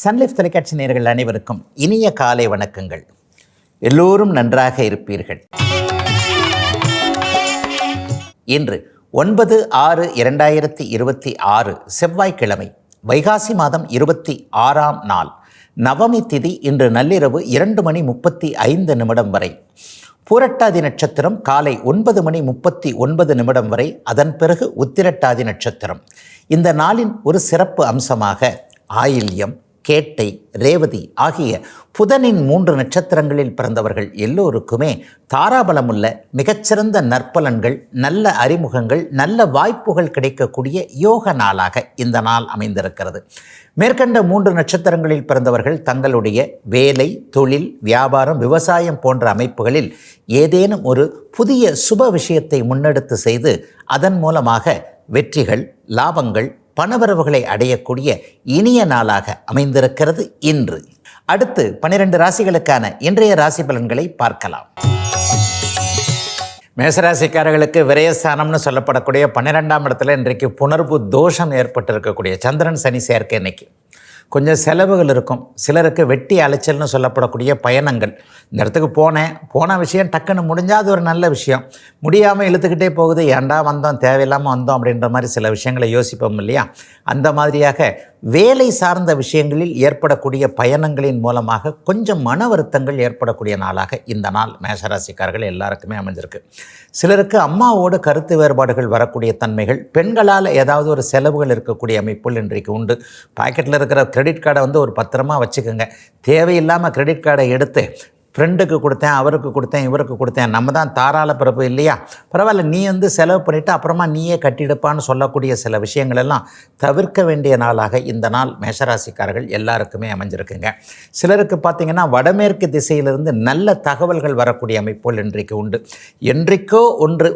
Sun Life தொலைக்காட்சி நேயர்கள் அனைவருக்கும் இனிய காலை வணக்கங்கள். எல்லோரும் நன்றாக இருப்பீர்கள். இன்று 9/6/2026 செவ்வாய்க்கிழமை, வைகாசி மாதம் 26ஆம் நாள், நவமி திதி. இன்று நள்ளிரவு 2:35 வரை. பூரட்டாதி நட்சத்திரம் காலை 9:39 வரை. அதன் பிறகு உத்திரட்டாதி நட்சத்திரம். இந்த நாளின் ஒரு சிறப்பு அம்சமாக ஆயில்யம், கேட்டை, ரேவதி ஆகிய புதனின் 3 நட்சத்திரங்களில் பிறந்தவர்கள் எல்லோருக்குமே தாராபலமுள்ள மிகச்சிறந்த நற்பலன்கள், நல்ல அறிமுகங்கள், நல்ல வாய்ப்புகள் கிடைக்கக்கூடிய யோக நாளாக இந்த நாள் அமைந்திருக்கிறது. மேற்கண்ட 3 நட்சத்திரங்களில் பிறந்தவர்கள் தங்களுடைய வேலை, தொழில், வியாபாரம், விவசாயம் போன்ற அமைப்புகளில் ஏதேனும் ஒரு புதிய சுப விஷயத்தை முன்னெடுத்து செய்து அதன் மூலமாக வெற்றிகள், லாபங்கள், பணவரவுகளை அடையக்கூடிய இனிய நாளாக அமைந்திருக்கிறது இன்று. அடுத்து 12 ராசிகளுக்கான இன்றைய ராசி பலன்களை பார்க்கலாம். மேசராசிக்காரர்களுக்கு விரயஸ்தானம்னு சொல்லப்படக்கூடிய 12ஆம் இடத்துல இன்றைக்கு புணர்வு தோஷம் ஏற்பட்டிருக்கக்கூடிய சந்திரன் சனி சேர்க்கை. இன்னைக்கு கொஞ்சம் செலவுகள் இருக்கும். சிலருக்கு வெட்டி அலைச்சல்னு சொல்லப்படக்கூடிய பயணங்கள். இந்த இடத்துக்கு போன விஷயம் டக்குன்னு முடிஞ்சால் அது ஒரு நல்ல விஷயம். முடியாமல் இழுத்துக்கிட்டே போகுது, ஏண்டா வந்தோம், தேவையில்லாமல் வந்தோம் அப்படின்ற மாதிரி சில விஷயங்களை யோசிப்போம் இல்லையா? அந்த மாதிரியாக வேலை சார்ந்த விஷயங்களில் ஏற்படக்கூடிய பயணங்களின் மூலமாக கொஞ்சம் மன வருத்தங்கள் ஏற்படக்கூடிய நாளாக இந்த நாள் மேஷராசிக்காரர்கள் எல்லாருக்குமே அமைஞ்சிருக்கு. சிலருக்கு அம்மாவோடு கருத்து வேறுபாடுகள் வரக்கூடிய தன்மைகள், பெண்களால் ஏதாவது ஒரு செலவுகள் இருக்கக்கூடிய அமைப்புகள் இன்றைக்கு உண்டு. பாக்கெட்டில் இருக்கிற கிரெடிட் கார்டை ஒரு பத்திரமா வச்சுக்கோங்க. தேவையில்லாமல் கிரெடிட் கார்டை எடுத்து ஃப்ரெண்டுக்கு கொடுத்தேன், அவருக்கு கொடுத்தேன், இவருக்கு கொடுத்தேன், நம்ம தான் தாராள பிறப்பு இல்லையா, பரவாயில்ல நீ செலவு பண்ணிவிட்டு அப்புறமா நீயே கட்டிடுப்பான்னு சொல்லக்கூடிய சில விஷயங்களெல்லாம் தவிர்க்க வேண்டிய நாளாக இந்த நாள் மேஷராசிக்காரர்கள் எல்லாருக்குமே அமைஞ்சிருக்குங்க. சிலருக்கு பார்த்திங்கன்னா வடமேற்கு திசையிலிருந்து நல்ல தகவல்கள் வரக்கூடிய அமைப்புகள் இன்றைக்கு உண்டு. என்றைக்கோ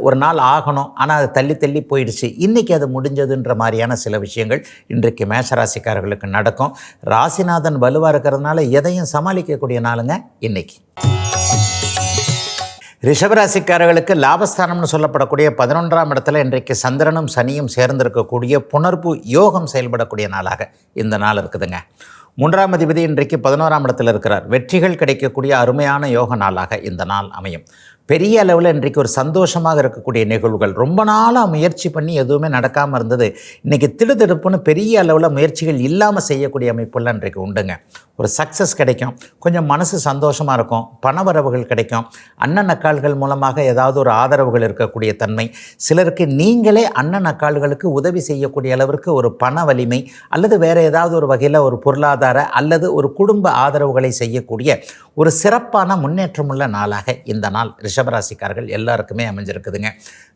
ஒரு நாள் ஆகணும், ஆனால் அது தள்ளி தள்ளி போயிடுச்சு, இன்றைக்கி அது முடிஞ்சதுன்ற மாதிரியான சில விஷயங்கள் இன்றைக்கு மேஷராசிக்காரர்களுக்கு நடக்கும். ராசிநாதன் வலுவாக இருக்கிறதுனால எதையும் சமாளிக்கக்கூடிய நாளுங்க இன்னைக்கு. ரிஷபராசிக்காரர்களுக்கு லாபஸ்தானம்னு சொல்லப்படக்கூடிய 11ஆம் இடத்துல இன்றைக்கு சந்திரனும் சனியும் சேர்ந்திருக்கக்கூடிய புணர்வு யோகம் செயல்படக்கூடிய நாளாக இந்த நாள் இருக்குதுங்க. 3ஆம் அதிபதி இன்றைக்கு 11ஆம் இடத்துல இருக்கிறார். வெற்றிகள் கிடைக்கக்கூடிய அருமையான யோக நாளாக இந்த நாள் அமையும். பெரிய அளவில் இன்றைக்கு ஒரு சந்தோஷமாக இருக்கக்கூடிய நிகழ்வுகள். ரொம்ப நாளாக முயற்சி பண்ணி எதுவுமே நடக்காமல் இருந்தது, இன்றைக்கி திடுதிடுப்புன்னு பெரிய அளவில் முயற்சிகள் இல்லாமல் செய்யக்கூடிய அமைப்புலாம் இன்றைக்கு உண்டுங்க. ஒரு சக்ஸஸ் கிடைக்கும், கொஞ்சம் மனசு சந்தோஷமாக இருக்கும், பணவரவுகள் கிடைக்கும், அண்ணன் அக்காள்கள் மூலமாக ஏதாவது ஒரு ஆதரவுகள் இருக்கக்கூடிய தன்மை. சிலருக்கு நீங்களே அண்ணன் அக்காள்களுக்கு உதவி செய்யக்கூடிய அளவிற்கு ஒரு பண வலிமை அல்லது வேறு ஏதாவது ஒரு வகையில் ஒரு பொருளாதார அல்லது ஒரு குடும்ப ஆதரவுகளை செய்யக்கூடிய ஒரு சிறப்பான முன்னேற்றமுள்ள நாளாக இந்த நாள் ரிஷபராசிக்காரர்கள் எல்லாருக்குமே அமைஞ்சிருக்குதுங்க.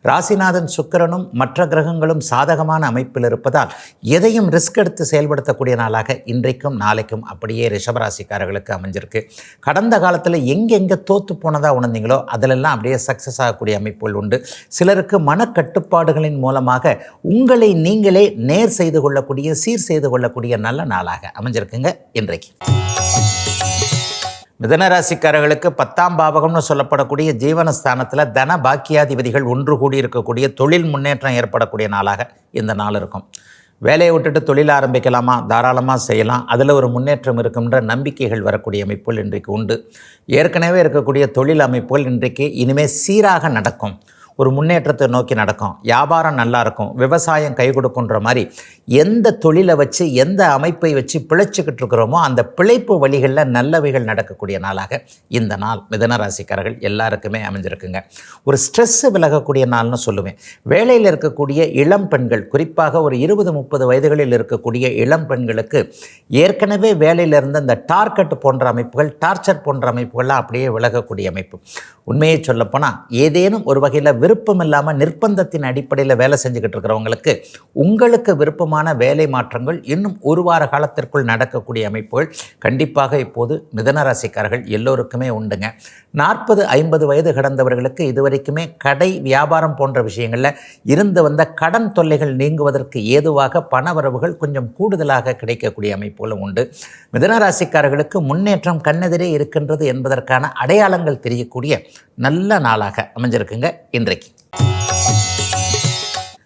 ராசிநாதன் சுக்கிரனும் மற்ற கிரகங்களும் சாதகமான அமைப்பில் இருப்பதால் எதையும் ரிஸ்க் எடுத்து செயல்படுத்தக்கூடிய நாளாக இன்றைக்கும் நாளைக்கும் அப்படியே ரிஷபராசிக்காரர்களுக்கு அமைஞ்சிருக்கு. கடந்த காலத்தில் எங்கெங்கே தோற்று போனதாக உணர்ந்தீங்களோ அதிலெல்லாம் அப்படியே சக்ஸஸ் ஆகக்கூடிய அமைப்புகள் உண்டு. சிலருக்கு மனக்கட்டுப்பாடுகளின் மூலமாக உங்களை நீங்களே நேர் செய்து கொள்ளக்கூடிய, சீர் செய்து கொள்ளக்கூடிய நல்ல நாளாக அமைஞ்சிருக்குங்க இன்றைக்கு. மிதனராசிக்காரர்களுக்கு 10ஆம் பாவகம்னு சொல்லப்படக்கூடிய ஜீவனஸ்தானத்தில் தன பாக்கியாதிபதிகள் ஒன்று கூடி இருக்கக்கூடிய தொழில் முன்னேற்றம் ஏற்படக்கூடிய நாளாக இந்த நாள் இருக்கும். வேலையை விட்டுட்டு தொழில் ஆரம்பிக்கலாமா, தாராளமாக செய்யலாம், அதில் ஒரு முன்னேற்றம் இருக்குன்ற நம்பிக்கைகள் வரக்கூடிய அமைப்புகள் இன்றைக்கு உண்டு. ஏற்கனவே இருக்கக்கூடிய தொழில் அமைப்புகள் இன்றைக்கு இனிமேல் சீராக நடக்கும், ஒரு முன்னேற்றத்தை நோக்கி நடக்கும். வியாபாரம் நல்லா இருக்கும், விவசாயம் கை கொடுக்குன்ற மாதிரி எந்த தொழிலை வச்சு எந்த அமைப்பை வச்சு பிழைச்சிக்கிட்டு இருக்கிறோமோ அந்த பிழைப்பு வழிகளில் நல்லவைகள் நடக்கக்கூடிய நாளாக இந்த நாள் மிதனராசிக்காரர்கள் எல்லாருக்குமே அமைஞ்சிருக்குங்க. ஒரு ஸ்ட்ரெஸ்ஸு விலகக்கூடிய நாள்னு சொல்லுவேன். வேலையில் இருக்கக்கூடிய இளம் பெண்கள், குறிப்பாக ஒரு 20-30 வயதுகளில் இருக்கக்கூடிய இளம் பெண்களுக்கு ஏற்கனவே வேலையில் இருந்த இந்த டார்கெட் போன்ற அமைப்புகள், டார்ச்சர் போன்ற அமைப்புகள்லாம் அப்படியே விலகக்கூடிய அமைப்பு. உண்மையை சொல்லப்போனால் ஏதேனும் ஒரு வகையில் விருப்பம் இல்லாமல் நிர்பந்தத்தின் அடிப்படையில் வேலை செஞ்சுக்கிட்டு இருக்கிறவங்களுக்கு உங்களுக்கு விருப்பமான வேலை மாற்றங்கள் இன்னும் ஒரு வார காலத்திற்குள் நடக்கக்கூடிய அமைப்புகள் கண்டிப்பாக இப்போது மிதனராசிக்காரர்கள் எல்லோருக்குமே உண்டுங்க. 40-50 வயது கடந்தவர்களுக்கு இதுவரைக்குமே கடை, வியாபாரம் போன்ற விஷயங்களில் இருந்து வந்த கடன் தொல்லைகள் நீங்குவதற்கு ஏதுவாக பணவரவுகள் கொஞ்சம் கூடுதலாக கிடைக்கக்கூடிய அமைப்புகளும் உண்டு. மிதனராசிக்காரர்களுக்கு முன்னேற்றம் கண்ணெதிரே இருக்கின்றது என்பதற்கான அடையாளங்கள் தெரியக்கூடிய நல்ல நாளாக அமைஞ்சிருக்குங்க இன்றைக்கு.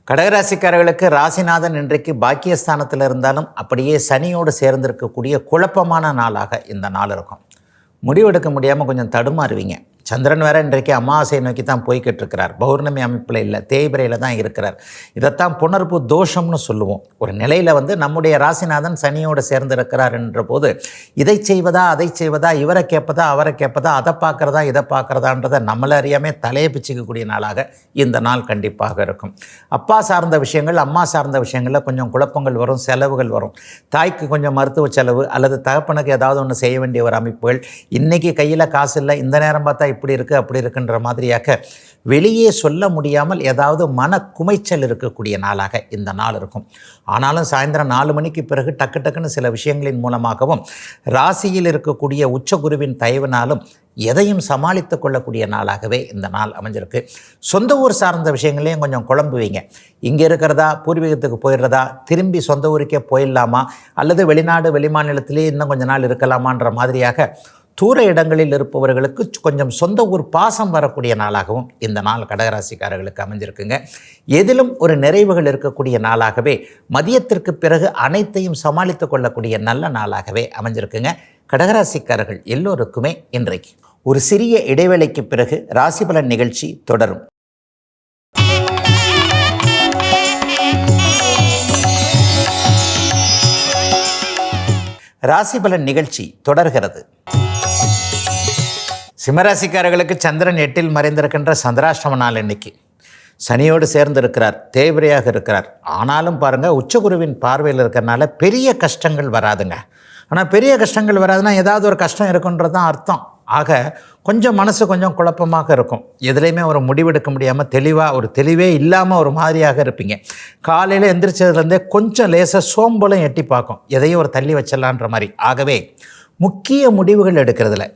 கடகராசிக்காரர்களுக்கு ராசிநாதன் இன்றைக்கு பாக்கியஸ்தானத்தில் இருந்தாலும் அப்படியே சனியோடு சேர்ந்திருக்கக்கூடிய குழப்பமான நாளாக இந்த நாள் இருக்கும். முடிவெடுக்க முடியாமல் கொஞ்சம் தடுமாறுவீங்க. சந்திரன் வேற இன்றைக்கு அமாவாசையை நோக்கி தான் போய்கிட்டு இருக்கிறார். பௌர்ணமி அமைப்பில் இல்லை, தேய்பிரையில் தான் இருக்கிறார். இதைத்தான் புணர்வு தோஷம்னு சொல்லுவோம். ஒரு நிலையில் நம்முடைய ராசிநாதன் சனியோடு சேர்ந்து இருக்கிறார் என்ற போது இதை செய்வதா அதை செய்வதா, இவரை கேட்பதா அவரை கேட்பதா, அதை பார்க்குறதா இதை பார்க்குறதான்றதை நம்மளை அறியாமல் தலையை பிச்சுக்கக்கூடிய நாளாக இந்த நாள் கண்டிப்பாக இருக்கும். அப்பா சார்ந்த விஷயங்கள், அம்மா சார்ந்த விஷயங்களில் கொஞ்சம் குழப்பங்கள் வரும், செலவுகள் வரும். தாய்க்கு கொஞ்சம் மருத்துவ செலவு அல்லது தகப்பனுக்கு ஏதாவது ஒன்று செய்ய வேண்டிய ஒரு அமைப்புகள். இன்றைக்கி கையில் காசு இல்லை, இந்த நேரம் பார்த்தா இப்படி இருக்குது அப்படி இருக்குன்ற மாதிரியாக வெளியே சொல்ல முடியாமல் ஏதாவது மன குமைச்சல் இருக்கக்கூடிய நாளாக இந்த நாள் இருக்கும். ஆனாலும் சாயந்தரம் 4 மணிக்கு பிறகு டக்கு டக்குன்னு சில விஷயங்களின் மூலமாகவும் ராசியில் இருக்கக்கூடிய உச்சகுருவின் தயவினாலும் எதையும் சமாளித்து கொள்ளக்கூடிய நாளாகவே இந்த நாள் அமைஞ்சிருக்கு. சொந்த ஊர் சார்ந்த விஷயங்களையும் கொஞ்சம் குழம்புவீங்க. இங்கே இருக்கிறதா, பூர்வீகத்துக்கு போயிடுறதா, திரும்பி சொந்த ஊருக்கே போயிடலாமா, அல்லது வெளிநாடு வெளிமாநிலத்திலே இன்னும் கொஞ்ச நாள் இருக்கலாமான்ற மாதிரியாக தூர இடங்களில் இருப்பவர்களுக்கு கொஞ்சம் சொந்த ஊர் பாசம் வரக்கூடிய நாளாகவும் இந்த நாள் கடகராசிக்காரர்களுக்கு அமைஞ்சிருக்குங்க. எதிலும் ஒரு நிறைவுகள் இருக்கக்கூடிய நாளாகவே, மதியத்திற்கு பிறகு அனைத்தையும் சமாளித்து கொள்ளக்கூடிய நல்ல நாளாகவே அமைஞ்சிருக்குங்க. கடகராசிக்காரர்கள் எல்லோருக்குமே இன்றைக்கு ஒரு சிறிய இடைவேளைக்கு பிறகு ராசிபலன் நிகழ்ச்சி தொடரும். ராசிபலன் நிகழ்ச்சி தொடர்கிறது. சிம்மராசிக்காரர்களுக்கு சந்திரன் 8இல் மறைந்திருக்கின்ற சந்திராஷ்டம நாள் இன்னைக்கு. சனியோடு சேர்ந்து இருக்கிறார், தேய்பிரையாக இருக்கிறார். ஆனாலும் பாருங்கள், உச்சகுருவின் பார்வையில் இருக்கிறனால பெரிய கஷ்டங்கள் வராதுங்க. ஆனால் பெரிய கஷ்டங்கள் வராதுன்னா ஏதாவது ஒரு கஷ்டம் இருக்குன்றது தான் அர்த்தம். ஆக கொஞ்சம் மனசு கொஞ்சம் குழப்பமாக இருக்கும். எதுலேயுமே ஒரு முடிவெடுக்க முடியாமல் ஒரு தெளிவே இல்லாமல் ஒரு மாதிரியாக இருப்பீங்க. காலையில் எந்திரிச்சதுலேருந்தே கொஞ்சம் லேசாக சோம்பலும் எட்டி பார்க்கும், எதையும் ஒரு தள்ளி வச்சிடலான்ற மாதிரி. ஆகவே முக்கிய முடிவுகள் எடுக்கிறதுல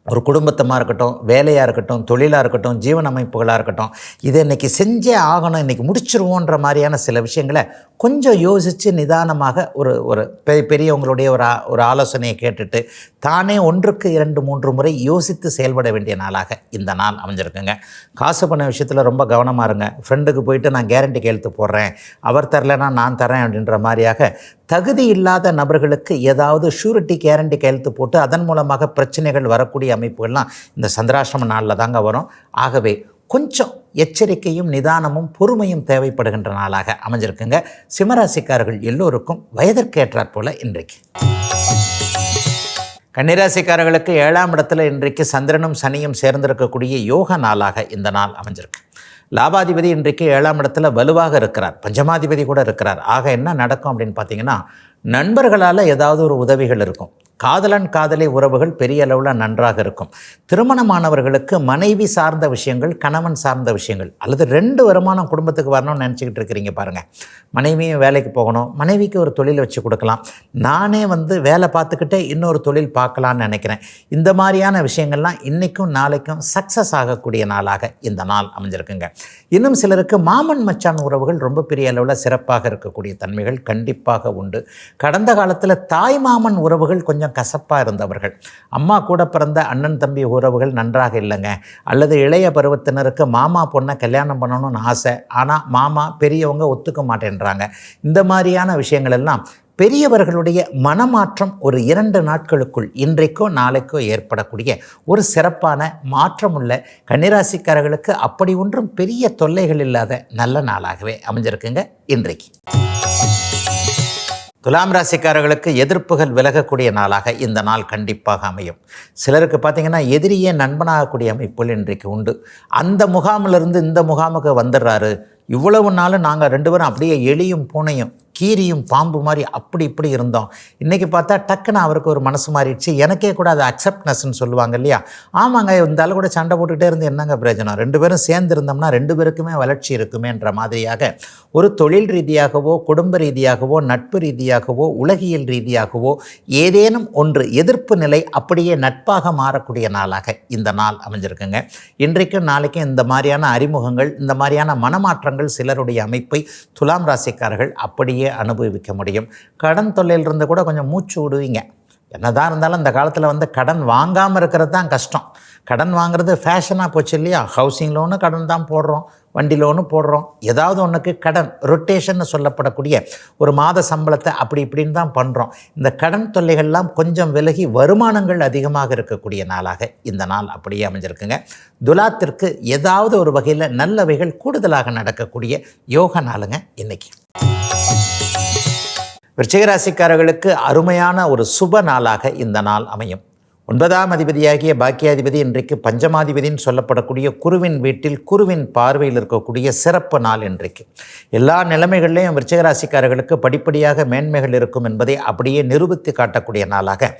ஒரு குடும்பத்தமாக இருக்கட்டும், வேலையாக இருக்கட்டும், தொழிலாக இருக்கட்டும், ஜீவன அமைப்புகளாக இருக்கட்டும், இதை இன்றைக்கி செஞ்சே ஆகணும், இன்றைக்கி முடிச்சிருவோன்ற மாதிரியான சில விஷயங்களை கொஞ்சம் யோசித்து நிதானமாக ஒரு பெரியவங்களுடைய ஒரு ஆலோசனையை கேட்டுட்டு தானே 1க்கு 2 3 முறை யோசித்து செயல்பட வேண்டிய நாளாக இந்த நாள் அமைஞ்சிருக்குங்க. காசு பண்ண விஷயத்தில் ரொம்ப கவனமாக இருங்க. ஃப்ரெண்டுக்கு போயிட்டு நான் கேரண்டி கையெழுத்து போடுறேன், அவர் தரலைன்னா நான் தரேன் அப்படின்ற மாதிரியாக தகுதி இல்லாத நபர்களுக்கு ஏதாவது ஷூரிட்டி கேரண்டி கையெழுத்து போட்டு அதன் மூலமாக பிரச்சனைகள் வரக்கூடிய அமைப்புகள்லாம் இந்த சந்திராஷ்டம நாளில் தாங்க வரும். ஆகவே கொஞ்சம் எச்சரிக்கையும் நிதானமும் பொறுமையும் தேவைப்படுகின்ற நாளாக அமைஞ்சிருக்குங்க. சிம்மராசிக்காரர்கள் எல்லோருக்கும் வயதிற்கேற்றாற் போல இன்றைக்கு. கன்னிராசிக்காரர்களுக்கு 7ஆம் இடத்துல இன்றைக்கு சந்திரனும் சனியும் சேர்ந்திருக்கக்கூடிய யோக நாளாக இந்த நாள் அமைஞ்சிருக்கு. லாபாதிபதி இன்றைக்கு 7ஆம் இடத்துல வலுவாக இருக்கிறார், பஞ்சமாதிபதி கூட இருக்கிறார். ஆக என்ன நடக்கும் அப்படின்னு பார்த்தீங்கன்னா, நண்பர்களால் ஏதாவது ஒரு உதவிகள் இருக்கும். காதலன் காதலி உறவுகள் பெரிய அளவில் நன்றாக இருக்கும். திருமணமானவர்களுக்கு மனைவி சார்ந்த விஷயங்கள், கணவன் சார்ந்த விஷயங்கள், அல்லது 2 வருமானம் குடும்பத்துக்கு வரணும்னு நினச்சிக்கிட்டு இருக்கிறீங்க பாருங்கள். மனைவியும் வேலைக்கு போகணும், மனைவிக்கு ஒரு தொழில் வச்சு கொடுக்கலாம், நானே வேலை பார்த்துக்கிட்டே இன்னொரு தொழில் பார்க்கலான்னு நினைக்கிறேன். இந்த மாதிரியான விஷயங்கள்லாம் இன்றைக்கும் நாளைக்கும் சக்ஸஸ் ஆகக்கூடிய நாளாக இந்த நாள் அமைஞ்சிருக்குங்க. இன்னும் சிலருக்கு மாமன் மச்சான் உறவுகள் ரொம்ப பெரிய அளவில் சிறப்பாக இருக்கக்கூடிய தன்மைகள் கண்டிப்பாக உண்டு. கடந்த காலத்தில் தாய் மாமன் உறவுகள் கொஞ்சம் கசப்பாக இருந்தவர்கள், அம்மா கூட பிறந்த அண்ணன் தம்பி உறவுகள் நன்றாக இல்லைங்க, அல்லது இளைய பருவத்தினருக்கு மாமா பொண்ணை கல்யாணம் பண்ணணும்னு ஆசை, ஆனால் மாமா பெரியவங்க ஒத்துக்க மாட்டேன்றாங்க. இந்த மாதிரியான விஷயங்கள் எல்லாம் பெரியவர்களுடைய மனமாற்றம் ஒரு 2 நாட்களுக்குள் இன்றைக்கோ நாளைக்கோ ஏற்படக்கூடிய ஒரு சிறப்பான மாற்றமுள்ள கன்னிராசிக்காரர்களுக்கு அப்படி ஒன்றும் பெரிய தொல்லைகள் இல்லாத நல்ல நாளாகவே அமைஞ்சிருக்குங்க இன்றைக்கு. துலாம் ராசிக்காரர்களுக்கு எதிர்ப்புகள் விலகக்கூடிய நாளாக இந்த நாள் கண்டிப்பாக அமையும். சிலருக்கு பார்த்திங்கன்னா எதிரியே நண்பனாகக்கூடிய அமைப்புகள் இன்றைக்கு உண்டு. அந்த முகாமிலிருந்து இந்த முகாமுக்கு வந்துடுறாரு, இவ்வளவு நாள் நாங்கள் 2 பேரும் அப்படியே எலியும் பூனையும் கீரியும் பாம்பு மாதிரி அப்படி இப்படி இருந்தோம், இன்றைக்கி பார்த்தா டக்குன்னு அவருக்கு ஒரு மனசு மாறிடுச்சு, எனக்கே கூட அது அக்செப்ட்னஸ்ன்னு சொல்லுவாங்க இல்லையா. ஆமாங்க, இருந்தாலும் கூட சண்டை போட்டுக்கிட்டே இருந்து என்னங்க பிரயோஜனம், 2 பேரும் சேர்ந்து இருந்தோம்னா 2 பேருக்குமே வளர்ச்சி இருக்குமேன்ற மாதிரியாக ஒரு தொழில் ரீதியாகவோ, குடும்ப ரீதியாகவோ, நட்பு ரீதியாகவோ, உலகியல் ரீதியாகவோ ஏதேனும் ஒன்று எதிர்ப்பு நிலை அப்படியே நட்பாக மாறக்கூடிய நாளாக இந்த நாள் அமைஞ்சிருக்குங்க. இன்றைக்கும் நாளைக்கும் இந்த மாதிரியான அறிமுகங்கள், இந்த மாதிரியான மனமாற்றங்கள் சிலருடைய அமைப்பை துலாம் ராசிக்காரர்கள் அப்படியே அனுபவிக்க முடியும். கடன் தொல்லையிலிருந்து கூட கொஞ்சம் மூச்சு விடுவீங்க. என்னதான் இருந்தாலும் இந்த காலத்தில் கடன் வாங்காமல் இருக்கிறது தான் கஷ்டம். கடன் வாங்குறது ஃபேஷனாக போச்சு இல்லையா. ஹவுசிங் லோனு கடன் தான் போடுறோம், வண்டி லோனு போடுறோம், ஏதாவது ஒன்றுக்கு கடன் ரொட்டேஷன் சொல்லப்படக்கூடிய ஒரு மாத சம்பளத்தை அப்படி இப்படின்னு தான் பண்ணுறோம். இந்த கடன் தொல்லைகள்லாம் கொஞ்சம் விலகி வருமானங்கள் அதிகமாக இருக்கக்கூடிய நாளாக இந்த நாள் அப்படியே அமைஞ்சிருக்குங்க. துலாத்திற்கு ஏதாவது ஒரு வகையில் நல்லவைகள் கூடுதலாக நடக்கக்கூடிய யோக நாளுங்க இன்னைக்கு. விருச்சிகராசிக்காரர்களுக்கு அருமையான ஒரு சுப நாளாக இந்த நாள் அமையும். 9ஆம் அதிபதியாகிய பாக்கியாதிபதி இன்றைக்கு பஞ்சமாதிபதின்னு சொல்லப்படக்கூடிய குருவின் வீட்டில் குருவின் பார்வையில் இருக்கக்கூடிய சிறப்பு நாள் இன்றைக்கு. எல்லா நிலைமைகள்லையும் விருச்சிகராசிக்காரர்களுக்கு படிப்படியாக மேன்மைகள் இருக்கும் என்பதை அப்படியே நிரூபித்து காட்டக்கூடிய நாளாக,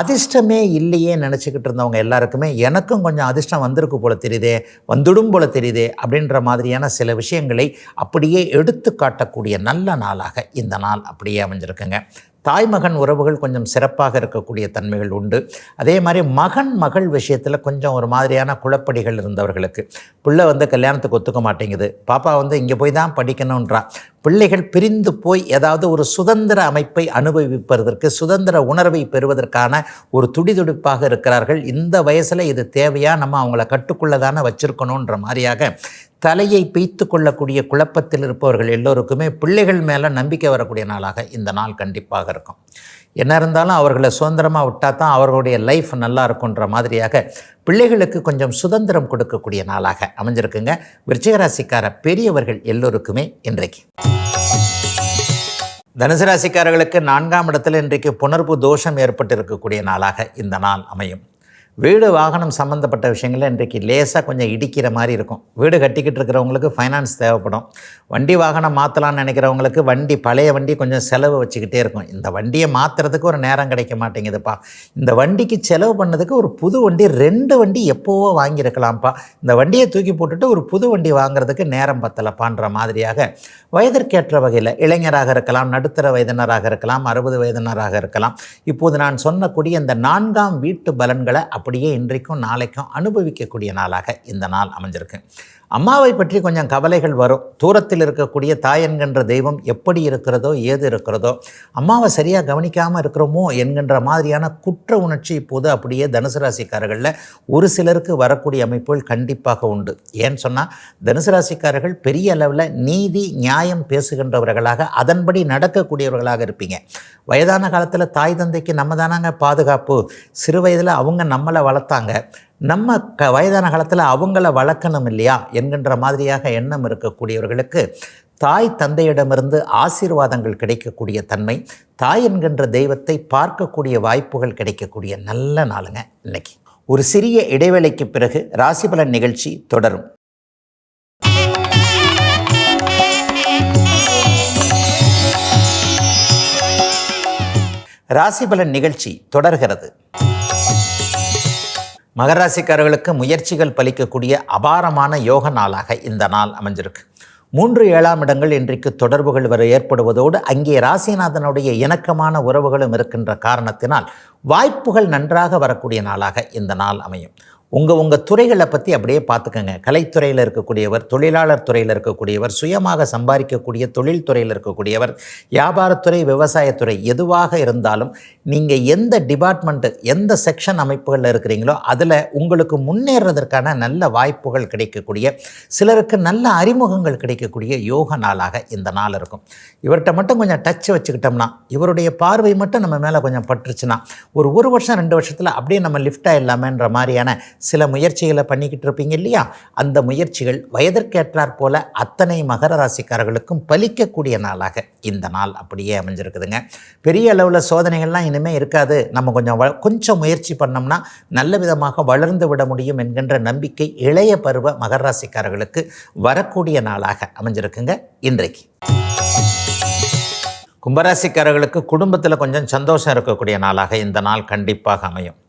அதிர்ஷ்டமே இல்லையே நினச்சிக்கிட்டு இருந்தவங்க எல்லாருக்குமே எனக்கும் கொஞ்சம் அதிர்ஷ்டம் வந்திருக்கு போல தெரியுதே, வந்துடும் போல தெரியுதே அப்படின்ற மாதிரியான சில விஷயங்களை அப்படியே எடுத்து காட்டக்கூடிய நல்ல நாளாக இந்த நாள் அப்படியே அமைஞ்சிருக்குங்க. தாய்மகன் உறவுகள் கொஞ்சம் சிறப்பாக இருக்கக்கூடிய தன்மைகள் உண்டு. அதே மாதிரி மகன் மகள் விஷயத்தில் கொஞ்சம் ஒரு மாதிரியான குழப்படிகள் இருந்தவர்களுக்கு, பிள்ளை கல்யாணத்துக்கு ஒத்துக்க மாட்டேங்குது, பாப்பா இங்கே போய் தான் படிக்கணுன்றா, பிள்ளைகள் பிரிந்து போய் ஏதாவது ஒரு சுதந்திர அமைப்பை அனுபவிப்பதற்கு, சுதந்திர உணர்வை பெறுவதற்கான ஒரு துடிதுடிப்பாக இருக்கிறார்கள். இந்த வயசில் இது தேவையா, நம்ம அவங்கள கட்டுக்குள்ளே தானே வச்சுருக்கணுன்ற மாதிரியாக தலையை பீய்த்து கொள்ளக்கூடிய குழப்பத்தில் இருப்பவர்கள் எல்லோருக்குமே பிள்ளைகள் மேலே நம்பிக்கை வரக்கூடிய நாளாக இந்த நாள் கண்டிப்பாக இருக்கும். என்ன இருந்தாலும் அவர்களை சுதந்திரமாக விட்டால் தான் அவர்களுடைய லைஃப் நல்லா இருக்குன்ற மாதிரியாக பிள்ளைகளுக்கு கொஞ்சம் சுதந்திரம் கொடுக்கக்கூடிய நாளாக அமைஞ்சிருக்குங்க. விருச்சிகராசிக்கார பெரியவர்கள் எல்லோருக்குமே இன்றைக்கு. தனுசு ராசிக்காரர்களுக்கு 4ஆம் இடத்தில் இன்றைக்கு புணர்வு தோஷம் ஏற்பட்டு இருக்கக்கூடிய நாளாக இந்த நாள் அமையும். வீடு வாகனம் சம்மந்தப்பட்ட விஷயங்களில் இன்றைக்கு லேசாக கொஞ்சம் இடிக்கிற மாதிரி இருக்கும். வீடு கட்டிக்கிட்டு இருக்கிறவங்களுக்கு ஃபைனான்ஸ் தேவைப்படும். வண்டி வாகனம் மாற்றலான்னு நினைக்கிறவங்களுக்கு பழைய வண்டி கொஞ்சம் செலவு வச்சுக்கிட்டே இருக்கும். இந்த வண்டியை மாற்றுறதுக்கு ஒரு நேரம் கிடைக்க மாட்டேங்குதுப்பா, இந்த வண்டிக்கு செலவு பண்ணதுக்கு ஒரு புது வண்டி 2 வண்டி எப்போவோ வாங்கியிருக்கலாம்ப்பா, இந்த வண்டியை தூக்கி போட்டுட்டு ஒரு புது வண்டி வாங்குறதுக்கு நேரம் பத்தலப்பான்ற மாதிரியாக வயதிற்கேற்ற வகையில் இளைஞராக இருக்கலாம், நடுத்தர வயதினராக இருக்கலாம், 60 வயதினராக இருக்கலாம். இப்போது நான் சொன்னக்கூடிய இந்த 4ஆம் வீட்டு பலன்களை அப்படியே இன்றைக்கும் நாளைக்கும் அனுபவிக்கக்கூடிய நாளாக இந்த நாள் அமைஞ்சிருக்கு. அம்மாவை பற்றி கொஞ்சம் கவலைகள் வரும். தூரத்தில் இருக்கக்கூடிய தாய் என்கின்ற தெய்வம் எப்படி இருக்கிறதோ ஏது இருக்கிறதோ, அம்மாவை சரியாக கவனிக்காமல் இருக்கிறோமோ என்கின்ற மாதிரியான குற்ற உணர்ச்சி இப்போது அப்படியே தனுசு ராசிக்காரர்களில் ஒரு சிலருக்கு வரக்கூடிய அமைப்புகள் கண்டிப்பாக உண்டு. ஏன்னு சொன்னால் தனுசு ராசிக்காரர்கள் பெரிய அளவில் நீதி நியாயம் பேசுகின்றவர்களாக, அதன்படி நடக்கக்கூடியவர்களாக இருப்பீங்க. வயதான காலத்தில் தாய் தந்தைக்கு நம்ம தானாங்க பாதுகாப்பு, சிறு வயதில் அவங்க நம்மளை வளர்த்தாங்க, நம்ம வயதான காலத்தில் அவங்கள வளர்க்கணும் இல்லையா என்கின்ற மாதிரியாக எண்ணம் இருக்கக்கூடியவர்களுக்கு தாய் தந்தையிடமிருந்து ஆசீர்வாதங்கள் கிடைக்கக்கூடிய தன்மை, தாய் என்கின்ற தெய்வத்தை பார்க்கக்கூடிய வாய்ப்புகள் கிடைக்கக்கூடிய நல்ல நாளுங்க இன்னைக்கு. ஒரு சிறிய இடைவேளைக்கு பிறகு ராசிபலன் நிகழ்ச்சி தொடரும். ராசிபலன் நிகழ்ச்சி தொடர்கிறது. மகராசிக்காரர்களுக்கு முயற்சிகள் பலிக்கக்கூடிய அபாரமான யோக நாளாக இந்த நாள் அமைஞ்சிருக்கு. 3, 7ஆம் இடங்கள் இன்றைக்கு தொடர்புகள் வர ஏற்படுவதோடு அங்கே ராசிநாதனுடைய இணக்கமான உறவுகளும் இருக்கின்ற காரணத்தினால் வாய்ப்புகள் நன்றாக வரக்கூடிய நாளாக இந்த நாள் அமையும். உங்கள் துறைகளை பற்றி அப்படியே பார்த்துக்கங்க. கலைத்துறையில் இருக்கக்கூடியவர், தொழிலாளர் துறையில் இருக்கக்கூடியவர், சுயமாக சம்பாதிக்கக்கூடிய தொழில் துறையில் இருக்கக்கூடியவர், வியாபாரத்துறை, விவசாயத்துறை, எதுவாக இருந்தாலும் நீங்கள் எந்த டிபார்ட்மெண்ட்டு, எந்த செக்ஷன் அமைப்புகளில் இருக்கிறீங்களோ அதில் உங்களுக்கு முன்னேறதற்கான நல்ல வாய்ப்புகள் கிடைக்கக்கூடிய, சிலருக்கு நல்ல அறிமுகங்கள் கிடைக்கக்கூடிய யோக நாளாக இந்த நாள் இருக்கும். இவர்கிட்ட மட்டும் கொஞ்சம் டச் வச்சுக்கிட்டோம்னா, இவருடைய பார்வை மட்டும் நம்ம மேலே கொஞ்சம் பட்டுருச்சுன்னா, ஒரு வருஷம் 2 வருஷத்தில் அப்படியே நம்ம லிஃப்ட் ஆகிடலாமேன்ற மாதிரியான சில முயற்சிகளை பண்ணிக்கிட்டு இருப்பீங்க இல்லையா, அந்த முயற்சிகள் வயதிற்கேற்றாற் போல அத்தனை மகர ராசிக்காரர்களுக்கும் பலிக்கக்கூடிய நாளாக இந்த நாள் அப்படியே அமைஞ்சிருக்குதுங்க. பெரிய அளவில் சோதனைகள்லாம் இனிமேல் இருக்காது, நம்ம கொஞ்சம் முயற்சி பண்ணோம்னா நல்ல விதமாக வளர்ந்து விட முடியும் என்கின்ற நம்பிக்கை இளைய பருவ மகர ராசிக்காரர்களுக்கு வரக்கூடிய நாளாக அமைஞ்சிருக்குங்க இன்றைக்கு. கும்பராசிக்காரர்களுக்கு குடும்பத்தில் கொஞ்சம் சந்தோஷம் இருக்கக்கூடிய நாளாக இந்த நாள் கண்டிப்பாக அமையும்.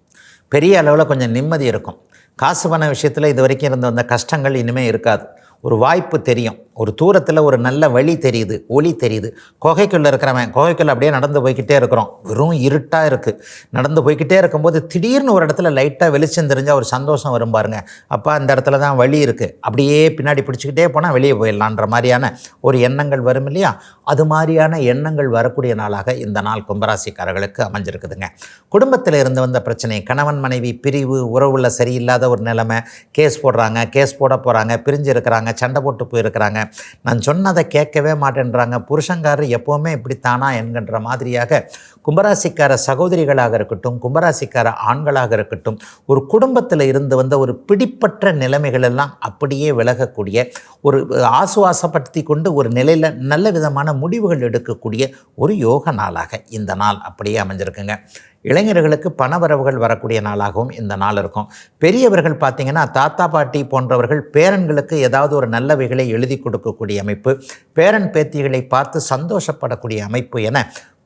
பெரிய அளவில் கொஞ்சம் நிம்மதி இருக்கும். காசு பண விஷயத்தில் இது வரைக்கும் இருந்த அந்த கஷ்டங்கள் இனிமேல் இருக்காது. ஒரு வாய்ப்பு தெரியும், ஒரு தூரத்தில் ஒரு நல்ல வழி தெரியுது, ஒளி தெரியுது. குகைக்குள்ளே இருக்கிறவன் குகைக்குள்ளே அப்படியே நடந்து போய்கிட்டே இருக்கிறோம், வெறும் இருட்டாக இருக்குது. நடந்து போய்கிட்டே இருக்கும்போது திடீர்னு ஒரு இடத்துல லைட்டாக வெளிச்சம் தெரிஞ்சால் ஒரு சந்தோஷம் வரும் பாருங்க. அப்போ அந்த இடத்துல தான் வழி இருக்குது, அப்படியே பின்னாடி பிடிச்சிக்கிட்டே போனால் வெளியே போயிடலான்ற மாதிரியான ஒரு எண்ணங்கள் வரும் இல்லையா? அது மாதிரியான எண்ணங்கள் வரக்கூடிய நாளாக இந்த நாள் கும்பராசிக்காரர்களுக்கு அமைஞ்சிருக்குதுங்க. குடும்பத்தில் இருந்து வந்த பிரச்சனை, கணவன் மனைவி பிரிவு, உறவுல சரியில்லாத ஒரு நிலைமை, கேஸ் போடுறாங்க, கேஸ் போட போகிறாங்க, பிரிஞ்சு இருக்கிறாங்க, சண்டை போட்டு போயிருக்கிறாங்க, நான் சொன்னதை கேட்கவே மாட்டேன்றாங்க, புருஷங்காரர் எப்போவுமே இப்படித்தானா என்கின்ற மாதிரியாக கும்பராசிக்கார சகோதரிகளாக இருக்கட்டும், கும்பராசிக்கார ஆண்களாக இருக்கட்டும், ஒரு குடும்பத்தில் இருந்து வந்த ஒரு பிடிப்பற்ற நிலைமைகள் எல்லாம் அப்படியே விலகக்கூடிய, ஒரு ஆசுவாசப்படுத்தி கொண்டு ஒரு நிலையில் நல்ல விதமான முடிவுகள் எடுக்கக்கூடிய ஒரு யோக நாளாக இந்த நாள் அப்படியே அமைஞ்சிருக்குங்க. இளைஞர்களுக்கு பணவரவுகள் வரக்கூடிய நாளாகவும் இந்த நாள் இருக்கும். பெரியவர்கள் பார்த்திங்கன்னா தாத்தா பாட்டி போன்றவர்கள் பேரன்களுக்கு ஏதாவது ஒரு நல்லவைகளை எழுதி கொடுக்கக்கூடிய அமைப்பு, பேரன் பேத்திகளை பார்த்து சந்தோஷப்படக்கூடிய அமைப்பு என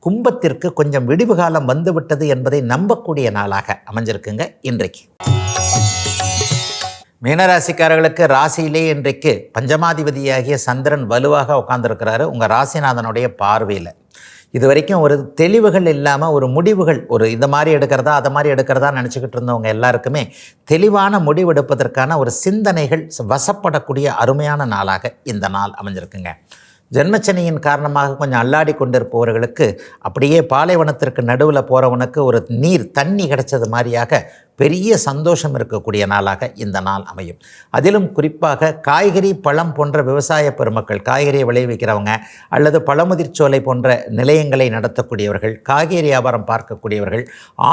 கும்பத்திற்கு கொஞ்சம் விடிவு காலம் வந்துவிட்டது என்பதை நம்பக்கூடிய நாளாக அமைஞ்சிருக்குங்க இன்றைக்கு. மீனராசிக்காரர்களுக்கு ராசியிலே இன்றைக்கு பஞ்சமாதிபதியாகிய சந்திரன் வலுவாக உட்கார்ந்துருக்கிறாரு உங்கள் ராசிநாதனுடைய பார்வையில். இது வரைக்கும் ஒரு தெளிவுகள் இல்லாமல் ஒரு முடிவுகள், ஒரு இதை மாதிரி எடுக்கிறதா அதை மாதிரி எடுக்கிறதா நினச்சிக்கிட்டு இருந்தவங்க எல்லாருக்குமே தெளிவான முடிவெடுப்பதற்கான ஒரு சிந்தனைகள் வசப்படக்கூடிய அருமையான நாளாக இந்த நாள் அமைஞ்சிருக்குங்க. ஜென்மச்சனியின் காரணமாக கொஞ்சம் அல்லாடி கொண்டிருப்பவர்களுக்கு அப்படியே பாலைவனத்திற்கு நடுவில் போகிறவனுக்கு ஒரு தண்ணி கிடைச்சது மாதிரியாக பெரிய சந்தோஷம் இருக்கக்கூடிய நாளாக இந்த நாள் அமையும். அதிலும் குறிப்பாக காய்கறி பழம் போன்ற விவசாய பெருமக்கள், காய்கறியை விளைவிக்கிறவங்க அல்லது பழமுதிர்ச்சோலை போன்ற நிலையங்களை நடத்தக்கூடியவர்கள், காய்கறி வியாபாரம் பார்க்கக்கூடியவர்கள்,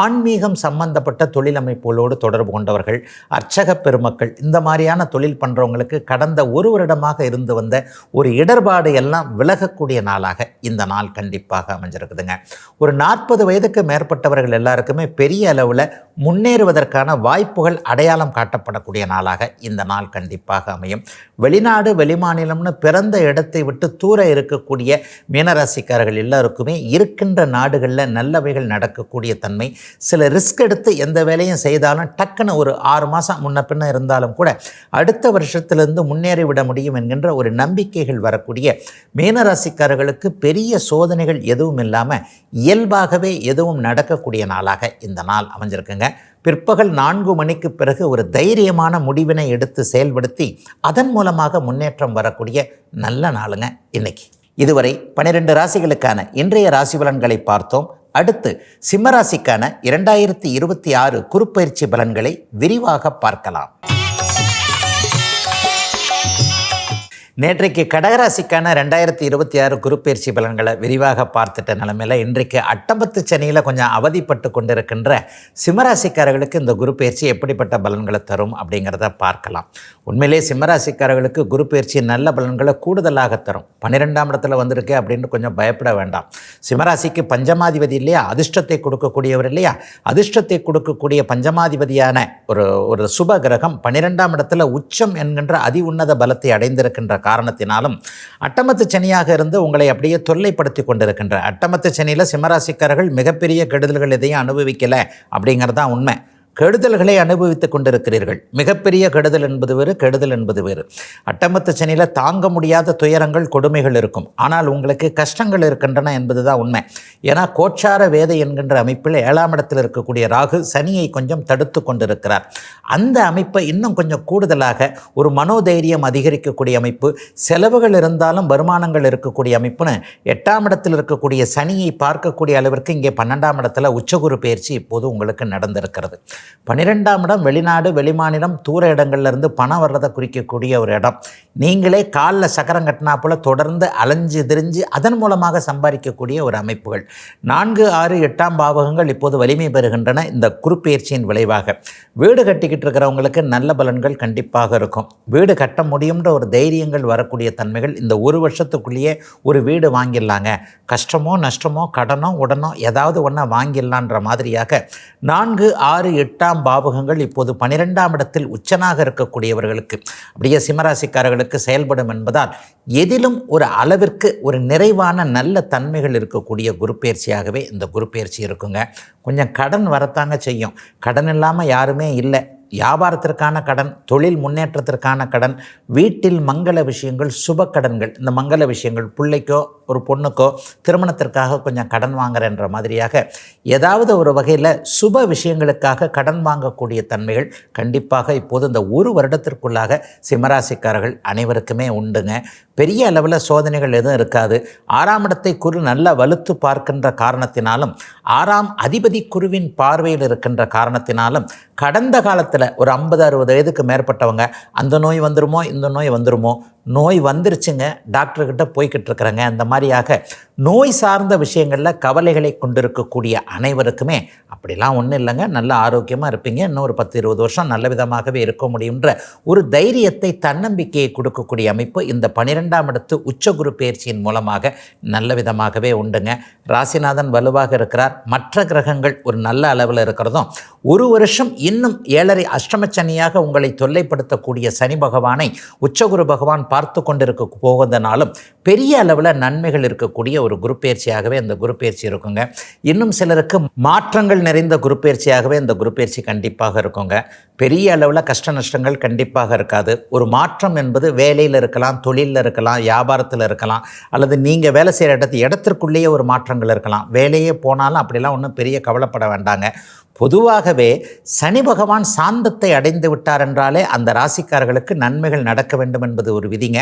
ஆன்மீகம் சம்பந்தப்பட்ட தொழில் அமைப்புகளோடு தொடர்பு கொண்டவர்கள், அர்ச்சக பெருமக்கள், இந்த மாதிரியான தொழில் பண்ணுறவங்களுக்கு கடந்த ஒரு வருடமாக இருந்து வந்த ஒரு இடர்பாடு எல்லாம் விலகக்கூடிய நாளாக இந்த நாள் கண்டிப்பாக அமைஞ்சிருக்குதுங்க. ஒரு 40 வயதுக்கு மேற்பட்டவர்கள் எல்லாருக்குமே பெரிய அளவில் முன்னேறுவதற்கான வாய்ப்புகள் அடையாளம் காட்டப்படக்கூடிய நாளாக இந்த நாள் கண்டிப்பாக அமையும். வெளிநாடு வெளிமாநிலம்னு பிறந்த இடத்தை விட்டு தூர இருக்கக்கூடிய மீனராசிக்காரர்கள் எல்லாருக்குமே இருக்கின்ற நாடுகளில் நல்லவைகள் நடக்கக்கூடிய தன்மை, சில ரிஸ்க் எடுத்து எந்த வேலையும் செய்தாலும் டக்குன்னு ஒரு 6 மாதம் முன்ன பின்ன இருந்தாலும் கூட அடுத்த வருஷத்திலிருந்து முன்னேறிவிட முடியும் என்கின்ற ஒரு நம்பிக்கைகள் வரக்கூடிய மீனராசிக்காரர்களுக்கு பெரிய சோதனைகள் எதுவும் இல்லாமல் இயல்பாகவே எதுவும் நடக்கக்கூடிய நாளாக இந்த நாள் அமைஞ்சிருக்குங்க. பிற்பகல் 4 மணிக்கு பிறகு ஒரு தைரியமான முடிவினை எடுத்து செயல்படுத்தி அதன் மூலமாக முன்னேற்றம் வரக்கூடிய நல்ல நாளுங்க இன்னைக்கு. இதுவரை 12 ராசிகளுக்கான இன்றைய ராசி பலன்களை பார்த்தோம். அடுத்து சிம்மராசிக்கான 2026 குருப்பெயர்ச்சி பலன்களை விரிவாக பார்க்கலாம். நேற்றைக்கு கடகராசிக்கான 2026 குருப்பெயர்ச்சி பலன்களை விரிவாக பார்த்துட்ட நிலைமையில் இன்றைக்கு அட்டம்பத்து சனியில் கொஞ்சம் அவதிப்பட்டு கொண்டிருக்கின்ற சிம்மராசிக்காரர்களுக்கு இந்த குருப்பெயர்ச்சி எப்படிப்பட்ட பலன்களை தரும் அப்படிங்கிறத பார்க்கலாம். உண்மையிலே சிம்மராசிக்காரர்களுக்கு குருப்பெயர்ச்சி நல்ல பலன்களை கூடுதலாக தரும். 12ஆம் இடத்துல வந்திருக்கு அப்படின்னு கொஞ்சம் பயப்பட வேண்டாம். சிம்மராசிக்கு பஞ்சமாதிபதி இல்லையா, அதிர்ஷ்டத்தை கொடுக்கக்கூடியவர் இல்லையா, அதிர்ஷ்டத்தை கொடுக்கக்கூடிய பஞ்சமாதிபதியான ஒரு சுப கிரகம் 12ஆம் இடத்துல உச்சம் என்கின்ற அதி உன்னத பலத்தை அடைந்திருக்கின்ற காரணத்தினாலும் அட்டமத்து சனியாக இருந்து உங்களை அப்படியே தொல்லைப்படுத்தி கொண்டிருக்கின்ற அட்டமத்து சனியில் சிம்மராசிக்காரர்கள் மிகப்பெரிய கெடுதல்கள் எதையும் அனுபவிக்கலை அப்படிங்கிறது தான் உண்மை. கெடுதல்களை அனுபவித்துக் கொண்டிருக்கிறீர்கள். மிகப்பெரிய கெடுதல் என்பது வேறு, கெடுதல் என்பது வேறு. அட்டமத்து சனியில் தாங்க முடியாத துயரங்கள் கொடுமைகள் இருக்கும், ஆனால் உங்களுக்கு கஷ்டங்கள் இருக்கின்றன என்பது தான் உண்மை. ஏன்னா கோச்சார வேதை என்கின்ற அமைப்பில் 7ஆம் இடத்தில் இருக்கக்கூடிய ராகு சனியை கொஞ்சம் தடுத்து கொண்டிருக்கிறார். அந்த அமைப்பை இன்னும் கொஞ்சம் கூடுதலாக ஒரு மனோதைரியம் அதிகரிக்கக்கூடிய அமைப்பு, செலவுகள் இருந்தாலும் வருமானங்கள் இருக்கக்கூடிய அமைப்புன்னு 8ஆம் இடத்தில் இருக்கக்கூடிய சனியை பார்க்கக்கூடிய அளவிற்கு இங்கே 12ஆம் இடத்துல உச்சகுரு பயிற்சி இப்போது உங்களுக்கு நடந்திருக்கிறது. 12ஆம் இடம் வெளிநாடு வெளிமாநிலம் தூர இடங்கள்லேருந்து பணம் வர்றதை குறிக்கக்கூடிய ஒரு இடம். நீங்களே காலில் சக்கரம் கட்டினா போல் தொடர்ந்து அலைஞ்சு திரிஞ்சு அதன் மூலமாக சம்பாதிக்கக்கூடிய ஒரு அமைப்புகள். 4, 6, 8ஆம் பாவகங்கள் இப்போது வலிமை பெறுகின்றன இந்த குருப்பெயர்ச்சியின் விளைவாக. வீடு கட்டிக்கிட்டு இருக்கிறவங்களுக்கு நல்ல பலன்கள் கண்டிப்பாக இருக்கும். வீடு கட்ட முடியும்ன்ற ஒரு தைரியங்கள் வரக்கூடிய தன்மைகள். இந்த ஒரு வருஷத்துக்குள்ளேயே ஒரு வீடு வாங்கிடலாங்க, கஷ்டமோ நஷ்டமோ கடனோ உடனோ ஏதாவது ஒன்றா வாங்கிடலான்ற மாதிரியாக 4, 6, 8ஆம் பாவகங்கள் இப்போது 12ஆம் இடத்தில் உச்சனாக இருக்கக்கூடியவர்களுக்கு அப்படியே சிம்மராசிக்காரர்களுக்கு செயல்படும் என்பதால் எதிலும் ஒரு அளவிற்கு ஒரு நிறைவான நல்ல தன்மைகள் இருக்கக்கூடிய குருப்பெயர்ச்சியாகவே இந்த குருப்பெயர்ச்சி இருக்குங்க. கொஞ்சம் கடன் வரத்தாங்க செய்யும். கடன் இல்லாமல் யாருமே இல்லை. வியாபாரத்திற்கான கடன், தொழில் முன்னேற்றத்திற்கான கடன், வீட்டில் மங்கள விஷயங்கள், சுப கடன்கள், இந்த மங்கள விஷயங்கள் பிள்ளைக்கோ ஒரு பொண்ணுக்கோ திருமணத்திற்காக கொஞ்சம் கடன் வாங்குறன்ற மாதிரியாக ஏதாவது ஒரு வகையில் சுப விஷயங்களுக்காக கடன் வாங்கக்கூடிய தன்மைகள் கண்டிப்பாக இப்போது இந்த ஒரு வருடத்திற்குள்ளாக சிம்மராசிக்காரர்கள் அனைவருக்குமே உண்டுங்க. பெரிய அளவில் சோதனைகள் எதுவும் இருக்காது. 6ஆம் இடத்தை குரு நல்லா வலுத்து பார்க்கின்ற காரணத்தினாலும் 6ஆம் அதிபதி குருவின் பார்வையில் இருக்கின்ற காரணத்தினாலும் கடந்த காலத்தில் ஒரு 50-60 வயதுக்கு மேற்பட்டவங்க அந்த நோய் வந்துருமோ இந்த நோய் வந்துருமோ, நோய் வந்துருச்சுங்க டாக்டர்கிட்ட போய்கிட்டு இருக்கிறாங்க, அந்த மாதிரியாக நோய் சார்ந்த விஷயங்களில் கவலைகளை கொண்டிருக்கக்கூடிய அனைவருக்குமே அப்படிலாம் ஒன்றும் இல்லைங்க, நல்ல ஆரோக்கியமாக இருப்பீங்க, இன்னும் ஒரு 10-20 வருஷம் நல்ல விதமாகவே இருக்க முடியுன்ற ஒரு தைரியத்தை, தன்னம்பிக்கையை கொடுக்கக்கூடிய அமைப்பு இந்த 12ஆம் இடத்து உச்சகுரு பயிற்சியின் மூலமாக நல்ல விதமாகவே உண்டுங்க. ராசிநாதன் வலுவாக இருக்கிறார், மற்ற கிரகங்கள் ஒரு நல்ல அளவில் இருக்கிறதும், ஒரு வருஷம் இன்னும் 7.5 அஷ்டமச்சனியாக உங்களை தொல்லைப்படுத்தக்கூடிய சனி பகவானை உச்சகுரு பகவான் பார்த்து கொண்டிருக்க போவதனாலும் பெரிய அளவில் நன்மைகள் இருக்கக்கூடிய ஒரு குரு பயிற்சியாகவே இந்த குரு பயிற்சி இருக்குங்க. இன்னும் சிலருக்கு மாற்றங்கள் நிறைந்த குரு பயிற்சியாகவே இந்த குரு பயிற்சி கண்டிப்பாக இருக்குங்க. பெரிய அளவில் கஷ்ட நஷ்டங்கள் கண்டிப்பாக இருக்காது. ஒரு மாற்றம் என்பது வேலையில் இருக்கலாம், தொழிலில் இருக்கலாம், வியாபாரத்தில் இருக்கலாம், அல்லது நீங்கள் வேலை செய்கிற இடத்திற்குள்ளேயே ஒரு மாற்றங்கள் இருக்கலாம். வேலையே போனாலும் அப்படிலாம் ஒன்றும் பெரிய கவலைப்பட வேண்டாங்க. பொதுவாகவே சனி பகவான் சாந்தத்தை அடைந்து விட்டார் என்றாலே அந்த ராசிக்காரர்களுக்கு நன்மைகள் நடக்க வேண்டும் என்பது ஒரு விதிங்க.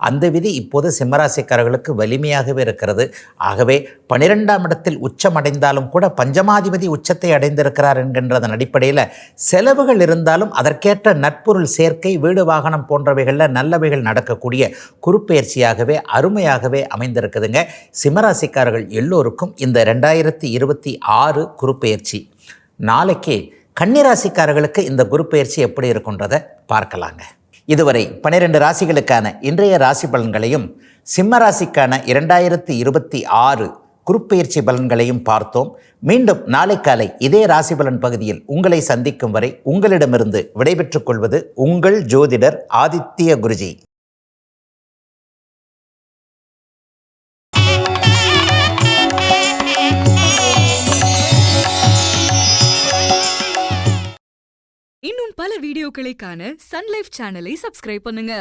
அந்த விதி இப்போது சிம்மராசிக்காரர்களுக்கு வலிமையாகவே இருக்கிறது. ஆகவே 12ஆம் இடத்தில் உச்சம் அடைந்தாலும் கூட பஞ்சமாதிபதி உச்சத்தை அடைந்திருக்கிறார் என்கின்றதன் அடிப்படையில் செலவுகள் இருந்தாலும் அதற்கேற்ற நட்பொருள் சேர்க்கை, வீடு வாகனம் போன்றவைகளில் நல்லவைகள் நடக்கக்கூடிய குருப்பெயர்ச்சியாகவே அருமையாகவே அமைந்திருக்குதுங்க. சிம்மராசிக்காரர்கள் எல்லோருக்கும் இந்த 2026 குருப்பெயர்ச்சி நாளைக்கு கன்னிராசிக்காரர்களுக்கு இந்த குரு பயிற்சி எப்படி இருக்குன்றதை பார்க்கலாங்க. இதுவரை 12 ராசிகளுக்கான இன்றைய ராசி பலன்களையும் சிம்ம ராசிக்கான 2026 குருப்பெயர்ச்சி பலன்களையும் பார்த்தோம். மீண்டும் நாளை காலை இதே ராசி பலன் பகுதியில் உங்களை சந்திக்கும் வரை உங்களிடமிருந்து விடைபெற்றுக் கொள்வது உங்கள் ஜோதிடர் ஆதித்ய குருஜி. இன்னும் பல வீடியோக்களை காண சன் லைஃப் சேனலை சப்ஸ்கிரைப் பண்ணுங்க.